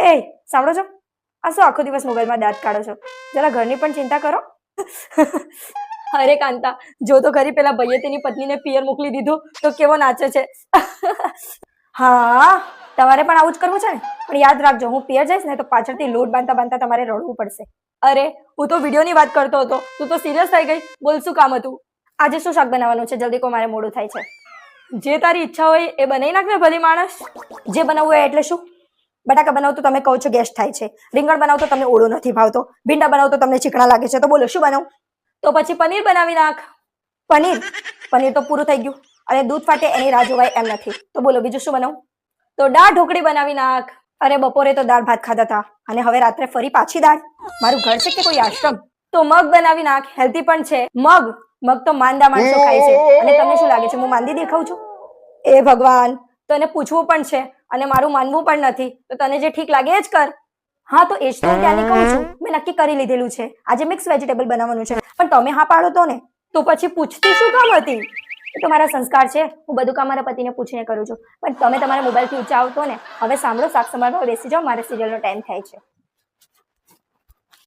એ સાંભળો છો, આ શું આખો દિવસ મોબાઈલમાં દાંત કાઢો છો? જરા ઘરની પણ ચિંતા કરો. અરે કાંતા, જો તો ખરી પેલા ભાઈએ તેની પત્નીને પિયર મોકલી દીધું તો કેવો નાચે છે. હા, તમારે પણ આવું જ કરવું છે ને? પણ યાદ રાખજો, હું પિયર જઈશ ને તો પાછળથી લોટ બાંધતા બાંધતા તમારે રડવું પડશે. અરે હું તો વિડીયોની વાત કરતો હતો, તું તો સિરિયસ થઈ ગઈ. બોલ શું કામ હતું? આજે શું શાક બનાવવાનું છે? જલ્દી કો, મારે મોડું થાય છે. જે તારી ઈચ્છા હોય એ બનાવી નાખ ને ભલી માણસ. જે બનાવવું હોય એટલે શું? બટાકા બનાવ તો તમે કહો છો ગેસ થાય છે, રીંગણ બનાવ તો તમને ઓળો નથી ભાવતો, ભીંડા બનાવ તો તમને ચીકણા લાગે છે, તો બોલો શું બનાવું? તો પછી પનીર બનાવી નાખ. પનીર? પનીર તો પૂરું થઈ ગયું અને દૂધ ફાટે એની રાહ જોવાય એમ નથી, તો બોલો બીજું શું બનાવું? તો દાળ ઢોકળી બનાવી નાખ. અરે બપોરે તો દાળ ભાત ખાધા હતા અને હવે રાત્રે ફરી પાછી દાળ? મારું ઘર છે કે કોઈ આશ્રમ? તો મગ બનાવી નાખ, હેલ્ધી પણ છે. મગ તો માંદા માણસો ખાય છે અને તમને શું લાગે છે હું માંદી દેખાઉં છું? એ ભગવાન, તને પૂછવું પણ છે અને મારું માનવું પણ નથી, તો તને જે ઠીક લાગે એ જ કર. હા તો એ જ તો ત્યાંની કહું છું, મેં નક્કી કરી લીધેલું છે, આજે મિક્સ વેજીટેબલ બનાવવાનું છે. પણ તમે હા પાડો તો ને, તો પછી પૂછતી શું કામ હતી? એ તો મારા સંસ્કાર છે, હું બધું કામ મારા પતિને પૂછીને કરું છું. પણ તમે તમારા મોબાઈલથી ઊંચા આવતો ને. હવે સાંભળો, શાક સંભાળવા બેસી જાઓ, મારે સિરિયલનો ટાઈમ થાય છે.